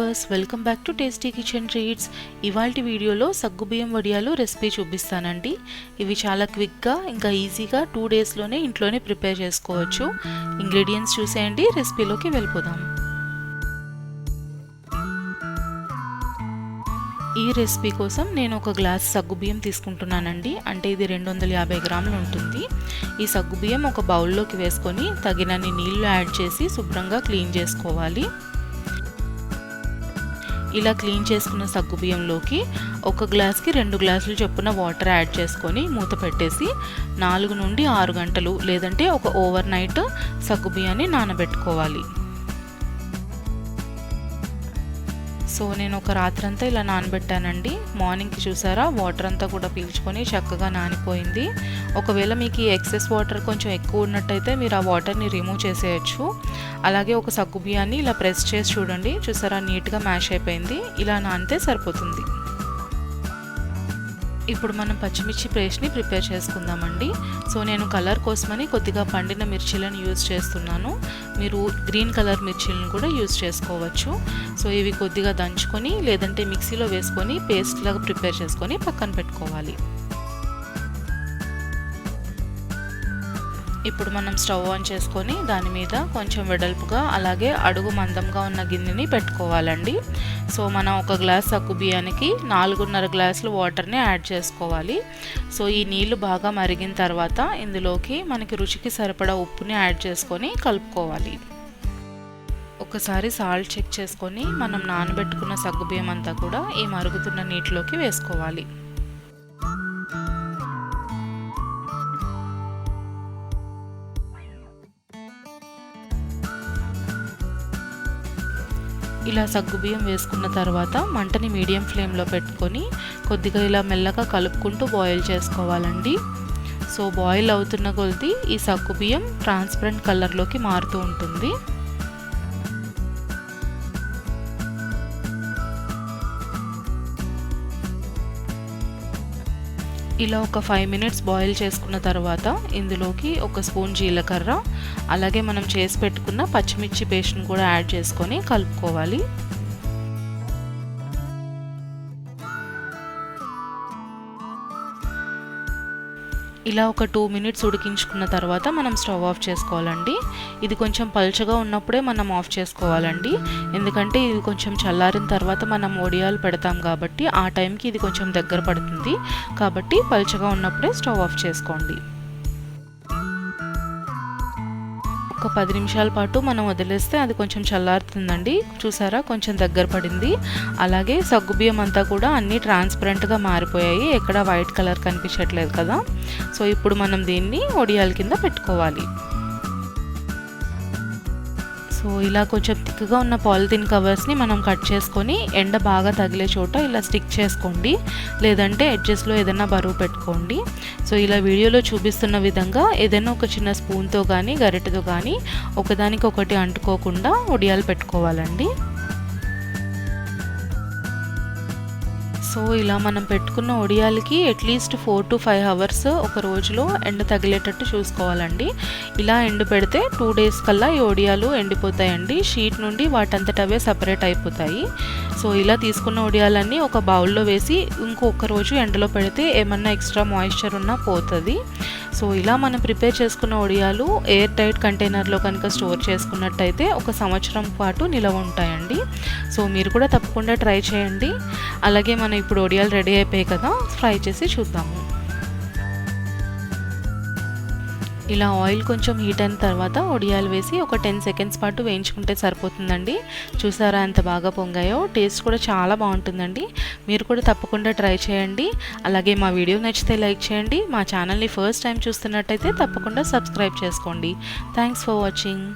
Viewers, welcome back to tasty kitchen treats. ఇవాల్టి వీడియోలో సగ్గుబియ్యం వడియాలు రెసిపీ చూపిస్తానండి. ఇవి చాలా క్విక్గా ఇంకా ఈజీగా 2 డేస్లోనే ఇంట్లోనే ప్రిపేర్ చేసుకోవచ్చు. ఇంగ్రీడియంట్స్ చూసేయండి, రెసిపీలోకి వెళ్ళిపోదాం. ఈ రెసిపీ కోసం నేను ఒక గ్లాస్ సగ్గుబియ్యం తీసుకుంటున్నానండి. అంటే ఇది 250 గ్రాములు ఉంటుంది. ఈ సగ్గుబియ్యం ఒక బౌల్లోకి వేసుకొని తగినన్ని నీళ్లు యాడ్ చేసి శుభ్రంగా క్లీన్ చేసుకోవాలి. ఇలా క్లీన్ చేసుకున్న సగ్గుబియ్యంలోకి ఒక గ్లాస్కి 2 గ్లాసులు చొప్పున వాటర్ యాడ్ చేసుకొని మూత పెట్టేసి 4 నుండి 6 గంటలు లేదంటే ఒక ఓవర్ నైట్ సగ్గుబియ్యాన్ని నానబెట్టుకోవాలి. సో నేను ఒక రాత్రంతా ఇలా నానబెట్టానండి. మార్నింగ్కి చూసారా వాటర్ అంతా కూడా పీల్చుకొని చక్కగా నానిపోయింది. ఒకవేళ మీకు ఈ ఎక్సెస్ వాటర్ కొంచెం ఎక్కువ ఉన్నట్టయితే మీరు ఆ వాటర్ని రిమూవ్ చేసేయచ్చు. అలాగే ఒక సగ్గుబియ్యాన్ని ఇలా ప్రెస్ చేసి చూడండి, చూసారా నీట్గా మ్యాష్ అయిపోయింది. ఇలా నానితే సరిపోతుంది. ఇప్పుడు మనం పచ్చిమిర్చి పేస్ట్ని ప్రిపేర్ చేసుకుందామండి. సో నేను కలర్ కోసమని కొద్దిగా పండిన మిర్చీలను యూజ్ చేస్తున్నాను. మీరు గ్రీన్ కలర్ మిర్చీలను కూడా యూజ్ చేసుకోవచ్చు. సో ఇవి కొద్దిగా దంచుకొని లేదంటే మిక్సీలో వేసుకొని పేస్ట్ లాగా ప్రిపేర్ చేసుకొని పక్కన పెట్టుకోవాలి. ఇప్పుడు మనం స్టవ్ ఆన్ చేసుకొని దాని మీద కొంచెం వెడల్పుగా అలాగే అడుగు మందంగా ఉన్న గిన్నెని పెట్టుకోవాలండి. సో మనం ఒక గ్లాస్ సగ్గుబియ్యానికి 4.5 గ్లాసులు వాటర్ని యాడ్ చేసుకోవాలి. సో ఈ నీళ్లు బాగా మరిగిన తర్వాత ఇందులోకి మనకి రుచికి సరిపడా ఉప్పుని యాడ్ చేసుకొని కలుపుకోవాలి. ఒకసారి సాల్ట్ చెక్ చేసుకొని మనం నానబెట్టుకున్న సగ్గుబియ్యం అంతా కూడా ఈ మరుగుతున్న నీటిలోకి వేసుకోవాలి. ఇలా సగ్గుబియ్యం వేసుకున్న తర్వాత మంటని మీడియం ఫ్లేమ్లో పెట్టుకొని కొద్దిగా ఇలా మెల్లగా కలుపుకుంటూ బాయిల్ చేసుకోవాలండి. సో బాయిల్ అవుతున్న కొద్దీ ఈ సగ్గుబియ్యం ట్రాన్స్పరెంట్ కలర్లోకి మారుతూ ఉంటుంది. ఇలా ఒక 5 మినిట్స్ బాయిల్ చేసుకున్న తర్వాత ఇందులోకి ఒక స్పూన్ జీలకర్ర అలాగే మనం చేసి పెట్టుకున్న పచ్చిమిర్చి పేస్ట్ని కూడా యాడ్ చేసుకొని కలుపుకోవాలి. ఇలా ఒక 2 మినిట్స్ ఉడికించుకున్న తర్వాత మనం స్టవ్ ఆఫ్ చేసుకోవాలండి. ఇది కొంచెం పల్చగా ఉన్నప్పుడే మనం ఆఫ్ చేసుకోవాలండి. ఎందుకంటే ఇది కొంచెం చల్లారిన తర్వాత మనం వడియాలు పెడతాం కాబట్టి ఆ టైంకి ఇది కొంచెం దగ్గర పడుతుంది. కాబట్టి పల్చగా ఉన్నప్పుడే స్టవ్ ఆఫ్ చేసుకోండి. ఒక 10 నిమిషాల పాటు మనం వదిలేస్తే అది కొంచెం చల్లారుతుందండి. చూసారా కొంచెం దగ్గర పడింది. అలాగే సగ్గుబియ్యం అంతా కూడా అన్నీ ట్రాన్స్పరెంట్గా మారిపోయాయి, ఎక్కడ వైట్ కలర్ కనిపించట్లేదు కదా. సో ఇప్పుడు మనం దీన్ని వడియాల కింద పెట్టుకోవాలి. సో ఇలా కొంచెం థిక్గా ఉన్న పాలిథిన్ కవర్స్ని మనం కట్ చేసుకొని ఎండ బాగా తగిలే చోట ఇలా స్టిక్ చేసుకోండి, లేదంటే ఎడ్జెస్లో ఏదైనా బరువు పెట్టుకోండి. సో ఇలా వీడియోలో చూపిస్తున్న విధంగా ఏదైనా ఒక చిన్న స్పూన్తో కానీ గరిటెతో కానీ ఒకదానికొకటి అంటుకోకుండా వడియాలు పెట్టుకోవాలండి. సో ఇలా మనం పెట్టుకున్న వడియాలకి అట్లీస్ట్ 4 to 5 అవర్స్ ఒక రోజులో ఎండ తగిలేటట్టు చూసుకోవాలండి. ఇలా ఎండ పెడితే 2 డేస్ కల్లా ఈ వడియాలు ఎండిపోతాయండి. షీట్ నుండి వాటంతట అవే సపరేట్ అయిపోతాయి. సో ఇలా తీసుకున్న వడియాలన్నీ ఒక బౌల్లో వేసి ఇంకొక రోజు ఎండలో పెడితే ఏమన్నా ఎక్స్ట్రా మాయిశ్చర్ ఉన్నా పోతుంది. సో ఇలా మనం ప్రిపేర్ చేసుకున్న వడియాలు ఎయిర్ టైట్ కంటైనర్లో కనుక స్టోర్ చేసుకున్నట్టయితే 1 సంవత్సరం పాటు నిలవ ఉంటాయండి. సో మీరు కూడా తప్పకుండా ట్రై చేయండి. అలాగే మనం ఇప్పుడు వడియాలు రెడీ అయిపోయాయి కదా, ఫ్రై చేసి చూద్దాము. ఇలా ఆయిల్ కొంచెం హీట్ అయిన తర్వాత వడియాలు వేసి ఒక 10 సెకండ్స్ పాటు వేయించుకుంటే సరిపోతుందండి. చూసారా ఎంత బాగా పొంగాయో. టేస్ట్ కూడా చాలా బాగుంటుందండి. మీరు కూడా తప్పకుండా ట్రై చేయండి. అలాగే మా వీడియో నచ్చితే లైక్ చేయండి. మా ఛానల్ని ఫస్ట్ టైం చూస్తున్నట్టయితే తప్పకుండా సబ్స్క్రైబ్ చేసుకోండి. Thanks for watching.